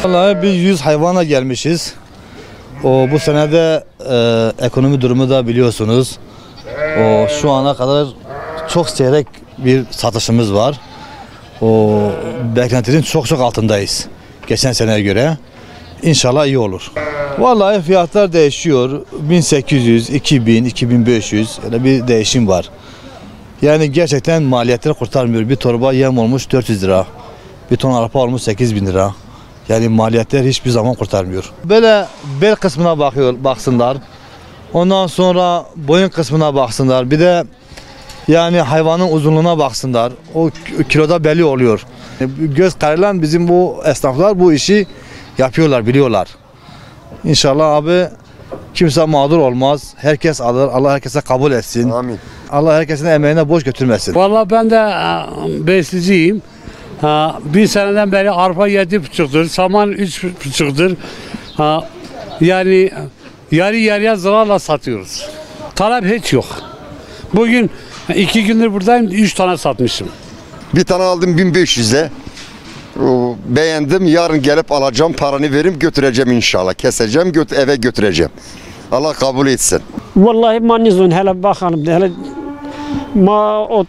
Vallahi biz 100 hayvana gelmişiz. Bu senede ekonomi durumu da biliyorsunuz. Şu ana kadar çok seyrek bir satışımız var. Beklentinin çok altındayız. Geçen seneye göre. İnşallah iyi olur. Vallahi fiyatlar değişiyor. 1800, 2000, 2500 öyle bir değişim var. Yani gerçekten maliyetleri kurtarmıyor. Bir torba yem olmuş 400 lira. Bir ton arpa olmuş 8000 lira. Yani maliyetler hiçbir zaman kurtarmıyor. Böyle bel kısmına baksınlar. Ondan sonra boyun kısmına baksınlar. Bir de yani hayvanın uzunluğuna baksınlar. O kiloda belli oluyor. Göz kararıyla bizim bu esnaflar bu işi yapıyorlar, biliyorlar. İnşallah abi kimse mağdur olmaz. Herkes alır. Allah herkese kabul etsin. Amin. Allah herkesin emeğine boş götürmesin. Vallahi ben de besiciyim. Bir seneden beri arpa 7,5'tır, saman 3,5'tır. Yani yarı yarıya zararla satıyoruz. Talep hiç yok. Bugün 2 gündür buradayım, 3 tane satmışım. Bir tane aldım 1500'e. Beğendim. Yarın gelip alacağım, paranı verip götüreceğim inşallah. Keseceğim, eve götüreceğim. Allah kabul etsin. Vallahi manizun hele bakalım. Hele ma o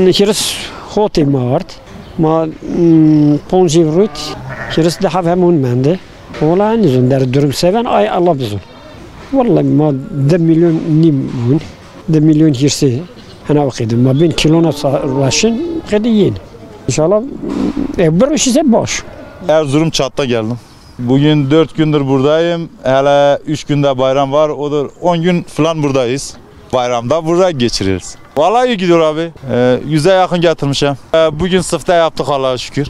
hirs hoti mart. Ma ponjivrut hirs daha hemun mende. Vallahi manizun der durum seven ay Allah bizim. Vallahi ma 10 milyon nim bun. 10 milyon hirsi. Ana vakit ma 1000 kilona laşın kediyin. İnşallah bir işi boş. Erzurum Çat'ta geldim. Bugün 4 gündür buradayım. Hele 3 günde bayram var. Odur 10 gün falan buradayız. Bayramda burada geçiriyoruz. Vallahi iyi gidiyor abi. 100'e yakın getirmişim. Bugün sıfta yaptık Allah'a şükür.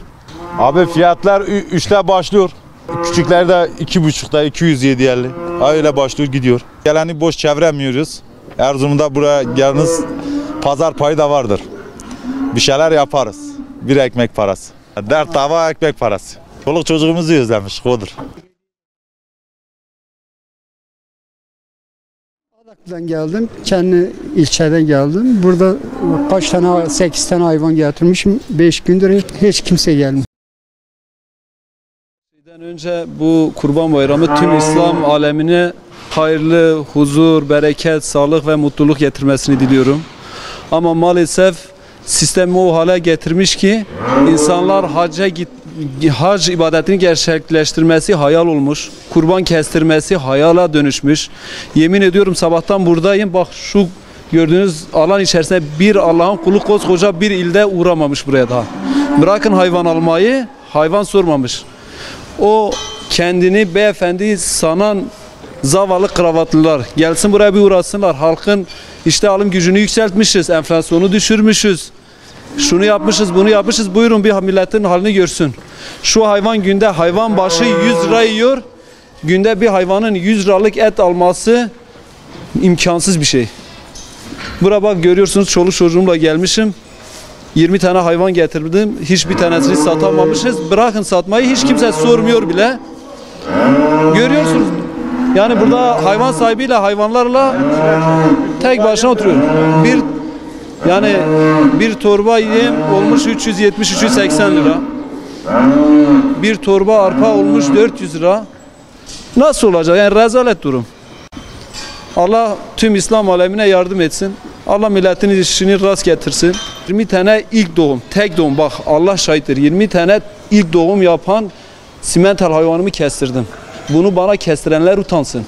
Abi fiyatlar 3'te başlıyor. Küçükler de 2,5'da 207.50. Öyle başlıyor gidiyor. Geleni boş çeviremiyoruz. Erzurum'da buraya geliniz pazar payı da vardır. Bir şeyler yaparız. Bir ekmek parası. 4 tava ekmek parası. Çoluk çocuğumuzu özlemiş. Odur. Adak'tan geldim. Kendi ilçeden geldim. Burada kaç tane 8 tane hayvan getirmişim. 5 gündür hiç kimse gelmiyor. Önce bu Kurban Bayramı tüm İslam alemine hayırlı, huzur, bereket, sağlık ve mutluluk getirmesini diliyorum. Ama maalesef sistemi o hale getirmiş ki insanlar hac ibadetini gerçekleştirmesi hayal olmuş. Kurban kestirmesi hayala dönüşmüş. Yemin ediyorum sabahtan buradayım. Bak şu gördüğünüz alan içerisinde bir Allah'ın kulu koskoca bir ilde uğramamış buraya daha. Bırakın hayvan almayı, hayvan sormamış. O kendini beyefendi sanan zavallı kravatlılar gelsin buraya bir uğrasınlar. Halkın işte alım gücünü yükseltmişiz, enflasyonu düşürmüşüz. Şunu yapmışız, bunu yapmışız. Buyurun bir milletin halini görsün. Şu hayvan günde hayvan başı 100 lira yiyor. Günde bir hayvanın 100 liralık et alması imkansız bir şey. Buraya bak görüyorsunuz çoluk çocuğumla gelmişim. 20 tane hayvan getirdim. Hiçbir tanesini satamamışız. Bırakın satmayı hiç kimse sormuyor bile. Görüyorsunuz. Yani burada hayvan sahibiyle hayvanlarla tek başına oturuyor. Bir torba yem olmuş 370-380 lira. Bir torba arpa olmuş 400 lira. Nasıl olacak? Yani rezalet durum. Allah tüm İslam alemine yardım etsin. Allah milletin işini rast getirsin. 20 tane ilk doğum, tek doğum bak Allah şahittir. 20 tane ilk doğum yapan simental hayvanımı kestirdim. Bunu bana kestirenler utansın.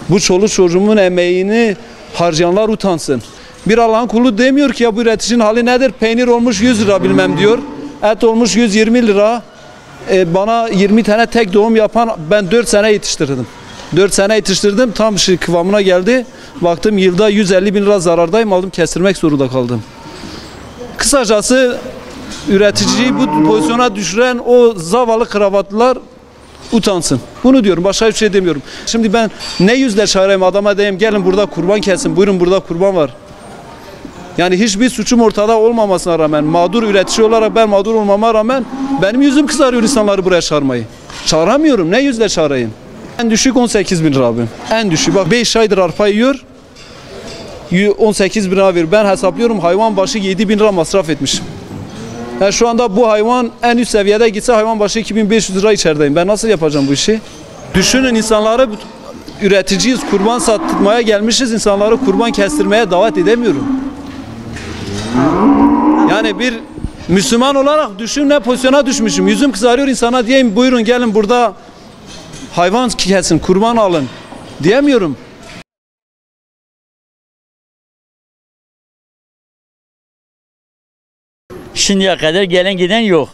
Bu çoluk çocuğumun emeğini harcayanlar utansın. Bir Allah'ın kulu demiyor ki ya bu üreticinin hali nedir? Peynir olmuş 100 lira bilmem diyor. Et olmuş 120 lira. Bana 20 tane tek doğum yapan ben 4 sene yetiştirdim. 4 sene yetiştirdim tam kıvamına geldi. Baktım yılda 150 bin lira zarardayım, aldım kestirmek zorunda kaldım. Kısacası üreticiyi bu pozisyona düşüren o zavallı kravatlılar utansın. Bunu diyorum, başka bir şey demiyorum. Şimdi ben ne yüzle çağırayım adama diyeyim gelin burada kurban kesin, buyurun burada kurban var. Yani hiçbir suçum ortada olmamasına rağmen, mağdur üretici olarak ben mağdur olmama rağmen benim yüzüm kızarıyor insanları buraya çağırmayı. Çağıramıyorum, ne yüzle çağırayım? En düşük 18 bin lira abim. En düşük. Bak 5 aydır arpa yiyor. 18 bin lira veriyor. Ben hesaplıyorum hayvan başı 7 bin lira masraf etmişim. Yani şu anda bu hayvan en üst seviyede gitse hayvan başı 2500 lira içerideyim. Ben nasıl yapacağım bu işi? Düşünün, insanları üreticiyiz, kurban satmaya gelmişiz, insanları kurban kestirmeye davet edemiyorum. Yani bir Müslüman olarak düşün ne pozisyona düşmüşüm. Yüzüm kızarıyor, insana diyeyim buyurun gelin burada hayvan kesin, kurban alın diyemiyorum. Şimdiye kadar gelen giden yok.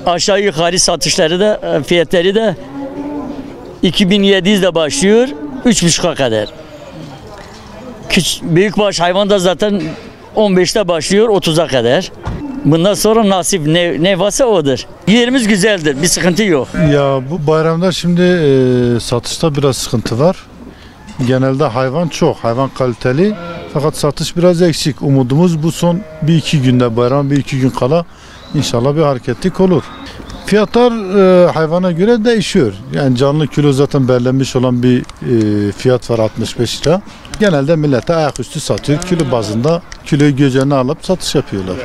Aşağı yukarı satışları da fiyatları da 2700'de başlıyor 3,5'a kadar. Büyükbaş hayvan da zaten 15'te başlıyor 30'a kadar. Bundan sonra nasip ne varsa odur. Yerimiz güzeldir, bir sıkıntı yok. Ya bu bayramda şimdi satışta biraz sıkıntı var. Genelde hayvan çok, hayvan kaliteli fakat satış biraz eksik. Umudumuz bu son 1-2 günde bayram 1-2 gün kala inşallah bir hareketlik olur. Fiyatlar hayvana göre değişiyor. Yani canlı kilo zaten belirlenmiş olan bir fiyat var 65 lira. Genelde millete ayaküstü satıyor. Kilo bazında kiloyu göz önüne alıp satış yapıyorlar.